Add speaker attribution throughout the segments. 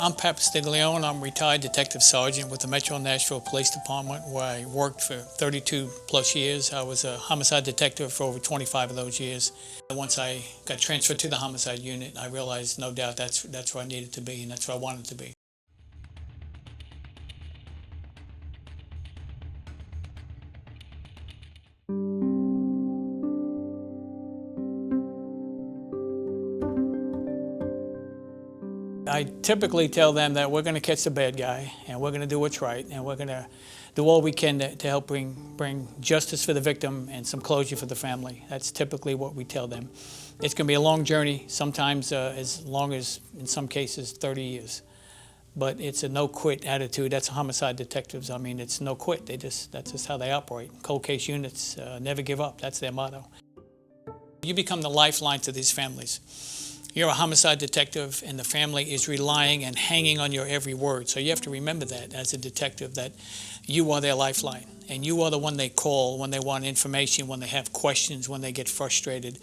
Speaker 1: I'm Pap Stiglione. I'm a retired detective sergeant with the Metro Nashville Police Department, where I worked for 32 plus years. I was a homicide detective for over 25 of those years. Once I got transferred to the homicide unit, I realized no doubt that's where I needed to be, and that's where I wanted to be. I typically tell them that we're going to catch the bad guy, and we're going to do what's right, and we're going to do all we can to help bring justice for the victim and some closure for the family. That's typically what we tell them. It's going to be a long journey, sometimes as long as, in some cases, 30 years. But it's a no-quit attitude. That's homicide detectives. I mean, it's no quit. That's just how they operate. Cold case units never give up. That's their motto. You become the lifeline to these families. You're a homicide detective, and the family is relying and hanging on your every word. So you have to remember that as a detective, that you are their lifeline, and you are the one they call when they want information, when they have questions, when they get frustrated.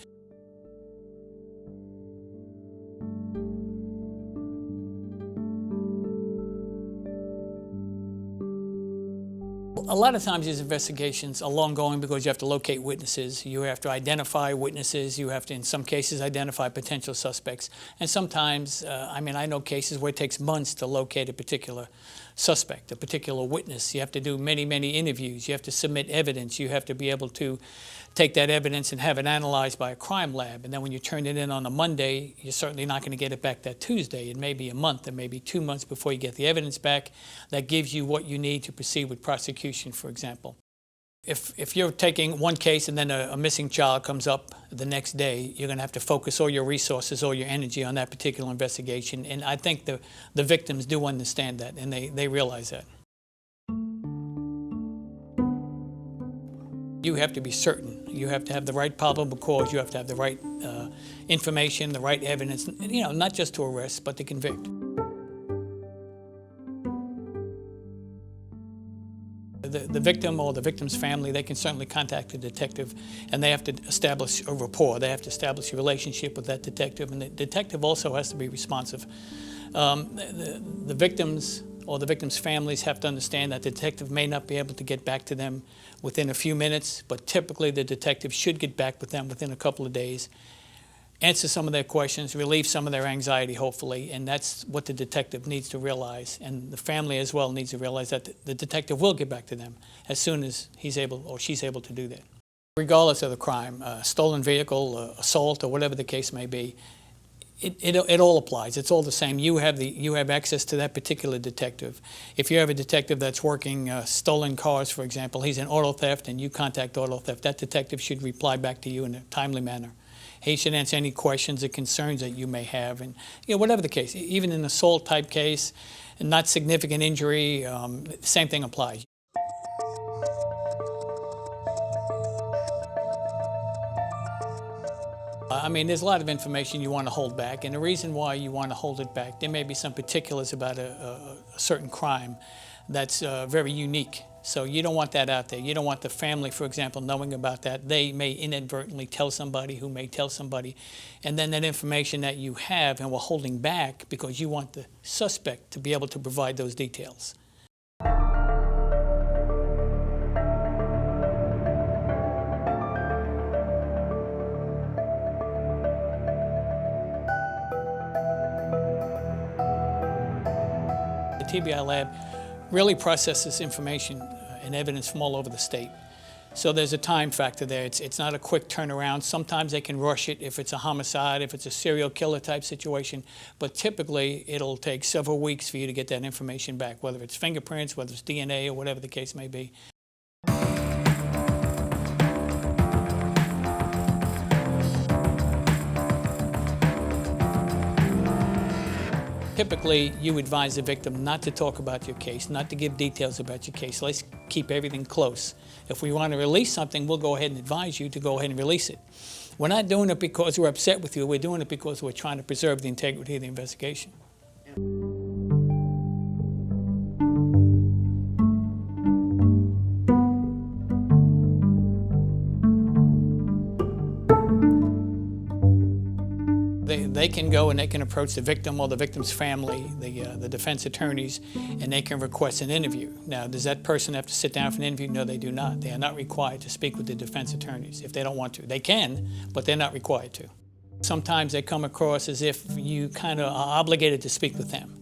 Speaker 1: A lot of times these investigations are long-going because you have to locate witnesses, you have to identify witnesses, you have to, in some cases, identify potential suspects. And sometimes, I know cases where it takes months to locate a particular suspect, a particular witness. You have to do many, many interviews. You have to submit evidence. You have to be able to take that evidence and have it analyzed by a crime lab. And then when you turn it in on a Monday, you're certainly not going to get it back that Tuesday. It may be a month, it may be 2 months before you get the evidence back that gives you what you need to proceed with prosecution, for example. If you're taking one case and then a missing child comes up the next day, you're going to have to focus all your resources, all your energy on that particular investigation. And I think the victims do understand that, and they realize that. You have to be certain. You have to have the right probable cause. You have to have the right information, the right evidence, not just to arrest, but to convict. The victim or the victim's family, they can certainly contact the detective, and they have to establish a rapport. They have to establish a relationship with that detective, and the detective also has to be responsive. The victims or the victims' families have to understand that the detective may not be able to get back to them within a few minutes, but typically the detective should get back with them within a couple of days, answer some of their questions, relieve some of their anxiety, hopefully, and that's what the detective needs to realize. And the family as well needs to realize that the detective will get back to them as soon as he's able or she's able to do that. Regardless of the crime, stolen vehicle, assault, or whatever the case may be, it all applies. It's all the same. You have access to that particular detective. If you have a detective that's working stolen cars, for example, he's in auto theft, and you contact auto theft, that detective should reply back to you in a timely manner. He should answer any questions or concerns that you may have, and whatever the case. Even an assault type case, not significant injury, same thing applies. There's a lot of information you want to hold back, and the reason why you want to hold it back, there may be some particulars about a certain crime that's very unique. So you don't want that out there. You don't want the family, for example, knowing about that. They may inadvertently tell somebody who may tell somebody, and then that information that you have and we're holding back because you want the suspect to be able to provide those details. The TBI lab really processes information and evidence from all over the state. So there's a time factor there. It's not a quick turnaround. Sometimes they can rush it if it's a homicide, if it's a serial killer type situation, but typically it'll take several weeks for you to get that information back, whether it's fingerprints, whether it's DNA, or whatever the case may be. Typically, you advise the victim not to talk about your case, not to give details about your case. Let's keep everything close. If we want to release something, we'll go ahead and advise you to go ahead and release it. We're not doing it because we're upset with you. We're doing it because we're trying to preserve the integrity of the investigation. They can go and they can approach the victim or the victim's family, the defense attorneys, and they can request an interview. Now, does that person have to sit down for an interview? No, they do not. They are not required to speak with the defense attorneys if they don't want to. They can, but they're not required to. Sometimes they come across as if you kind of are obligated to speak with them.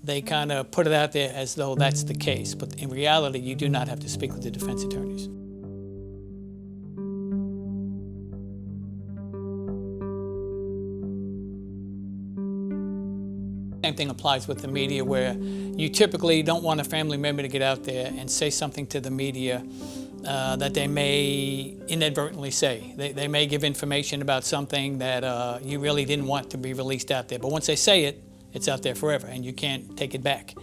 Speaker 1: They kind of put it out there as though that's the case, but in reality, you do not have to speak with the defense attorneys. Same thing applies with the media, where you typically don't want a family member to get out there and say something to the media that they may inadvertently say. They may give information about something that you really didn't want to be released out there. But once they say it, it's out there forever and you can't take it back.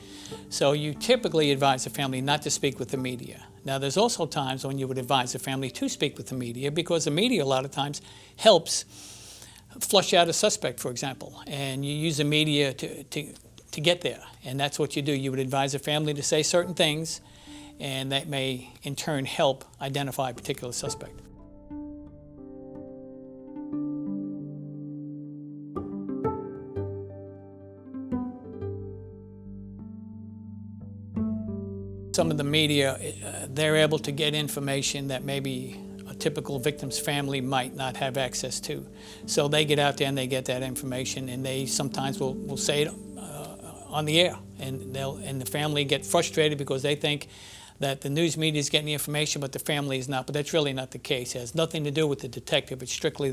Speaker 1: So you typically advise the family not to speak with the media. Now, there's also times when you would advise the family to speak with the media, because the media a lot of times helps flush out a suspect, for example, and you use the media to get there. And that's what you do. You would advise a family to say certain things, and that may in turn help identify a particular suspect. Some of the media, they're able to get information that maybe a typical victim's family might not have access to. So they get out there and they get that information, and they sometimes will say it on the air, and the family get frustrated because they think that the news media is getting the information, but the family is not. But that's really not the case. It has nothing to do with the detective. It's strictly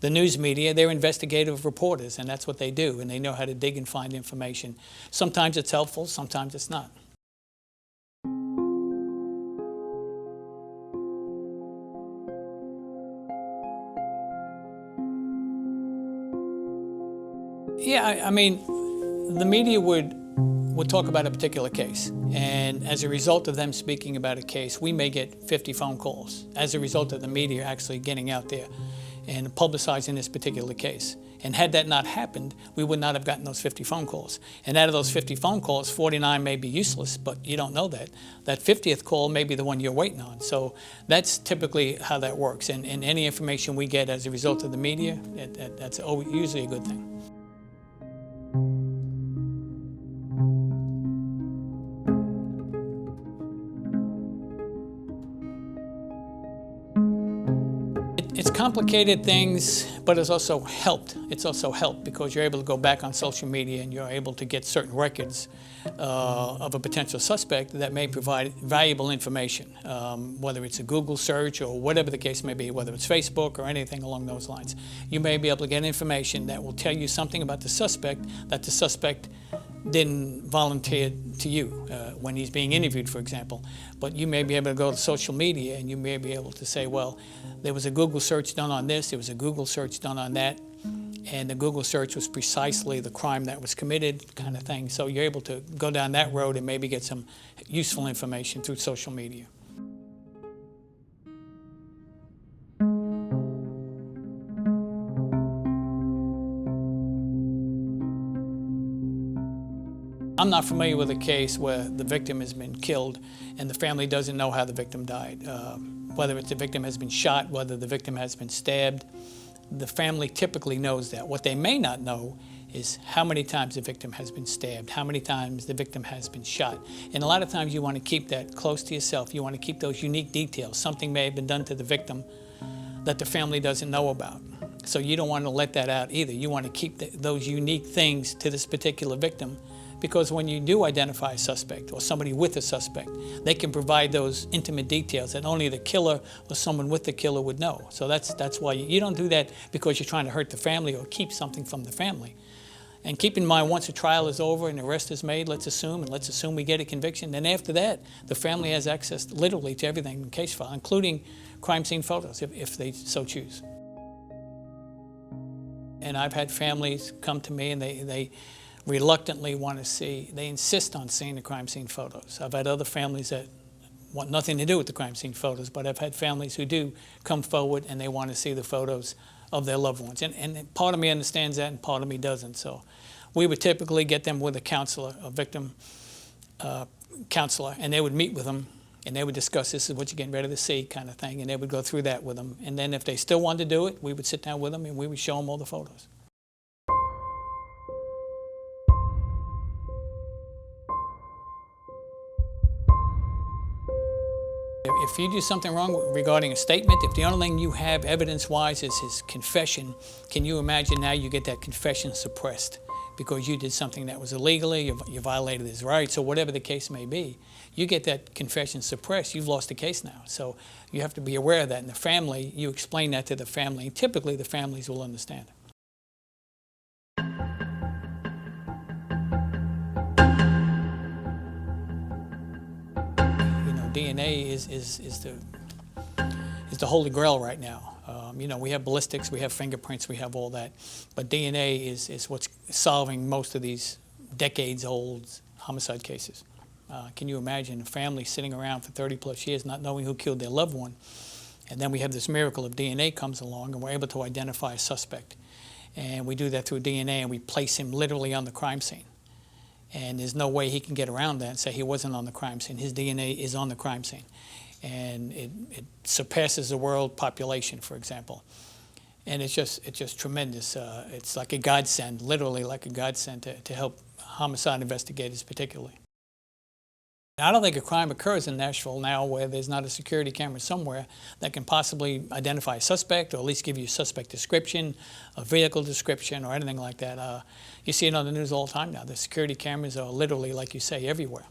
Speaker 1: the news media. They're investigative reporters, and that's what they do, and they know how to dig and find information. Sometimes it's helpful, sometimes it's not. Yeah, I mean, the media would talk about a particular case, and as a result of them speaking about a case, we may get 50 phone calls as a result of the media actually getting out there and publicizing this particular case. And had that not happened, we would not have gotten those 50 phone calls. And out of those 50 phone calls, 49 may be useless, but you don't know that. That 50th call may be the one you're waiting on. So that's typically how that works. And any information we get as a result of the media, that's usually a good thing. It's complicated things, but it's also helped. It's also helped because you're able to go back on social media and you're able to get certain records of a potential suspect that may provide valuable information, whether it's a Google search or whatever the case may be, whether it's Facebook or anything along those lines. You may be able to get information that will tell you something about the suspect that the suspect didn't volunteer to you when he's being interviewed, for example. But you may be able to go to social media and you may be able to say, well, there was a Google search done on this, there was a Google search done on that, and the Google search was precisely the crime that was committed, kind of thing. So you're able to go down that road and maybe get some useful information through social media. I'm not familiar with a case where the victim has been killed and the family doesn't know how the victim died. Whether it's the victim has been shot, whether the victim has been stabbed, the family typically knows that. What they may not know is how many times the victim has been stabbed, how many times the victim has been shot. And a lot of times you want to keep that close to yourself. You want to keep those unique details. Something may have been done to the victim that the family doesn't know about. So you don't want to let that out either. You want to keep those unique things to this particular victim, because when you do identify a suspect or somebody with a suspect, they can provide those intimate details that only the killer or someone with the killer would know. So that's why you don't do that because you're trying to hurt the family or keep something from the family. And keep in mind, once a trial is over and the arrest is made, let's assume we get a conviction, then after that, the family has access literally to everything in the case file, including crime scene photos if they so choose. And I've had families come to me and they reluctantly want to see, they insist on seeing the crime scene photos. I've had other families that want nothing to do with the crime scene photos, but I've had families who do come forward and they want to see the photos of their loved ones. And part of me understands that and part of me doesn't. So we would typically get them with a counselor, a victim counselor, and they would meet with them and they would discuss, this is what you're getting ready to see, kind of thing, and they would go through that with them. And then if they still wanted to do it, we would sit down with them and we would show them all the photos. if you do something wrong regarding a statement, if the only thing you have evidence-wise is his confession, can you imagine now you get that confession suppressed because you did something that was illegally, you violated his rights, or whatever the case may be. You get that confession suppressed, you've lost the case now. So you have to be aware of that. And the family, you explain that to the family, and typically the families will understand. DNA is the holy grail right now. We have ballistics, we have fingerprints, we have all that, but DNA is what's solving most of these decades-old homicide cases. Can you imagine a family sitting around for 30-plus years not knowing who killed their loved one, and then we have this miracle of DNA comes along and we're able to identify a suspect, and we do that through DNA and we place him literally on the crime scene. And there's no way he can get around that and say he wasn't on the crime scene. His DNA is on the crime scene. And it surpasses the world population, for example. And it's just tremendous. It's like a godsend, literally like a godsend to help homicide investigators particularly. I don't think a crime occurs in Nashville now where there's not a security camera somewhere that can possibly identify a suspect or at least give you a suspect description, a vehicle description, or anything like that. You see it on the news all the time now. The security cameras are literally, like you say, everywhere.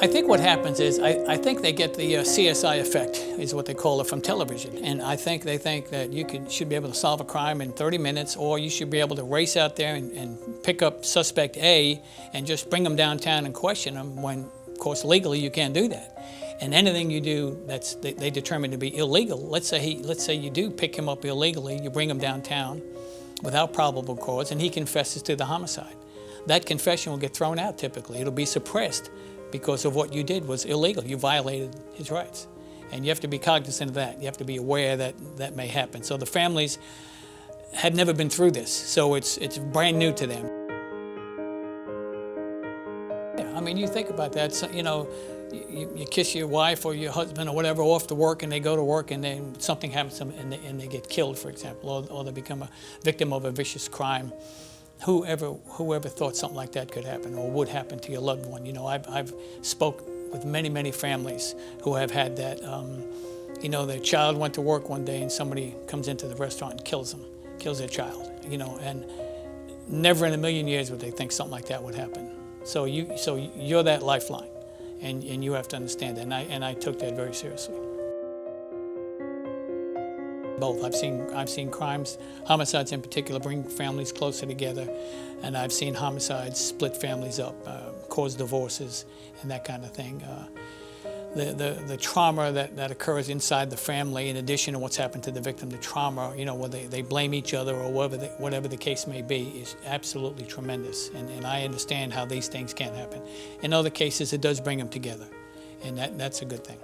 Speaker 1: I think what happens is, I think they get the CSI effect, is what they call it, from television. And I think they think that you should be able to solve a crime in 30 minutes, or you should be able to race out there and pick up suspect A and just bring them downtown and question them when, of course, legally you can't do that. And anything you do that's they determine to be illegal, let's say you do pick him up illegally, you bring him downtown without probable cause, and he confesses to the homicide. That confession will get thrown out typically. It'll be suppressed because of what you did was illegal. You violated his rights. And you have to be cognizant of that. You have to be aware that that may happen. So the families had never been through this, so it's brand new to them. Yeah, I mean, you think about that. So, you kiss your wife or your husband or whatever off to work, and they go to work, and then something happens to them, and they get killed, for example, or they become a victim of a vicious crime. Whoever thought something like that could happen or would happen to your loved one? I've spoke with many families who have had that. Their child went to work one day and somebody comes into the restaurant and kills their child. And never in a million years would they think something like that would happen. So you're that lifeline, and you have to understand that. And I took that very seriously. Both. I've seen crimes, homicides in particular, bring families closer together, and I've seen homicides split families up, cause divorces, and that kind of thing. The trauma that occurs inside the family, in addition to what's happened to the victim, the trauma, where they blame each other or whatever the case may be, is absolutely tremendous. And I understand how these things can happen. In other cases, it does bring them together, and that's a good thing.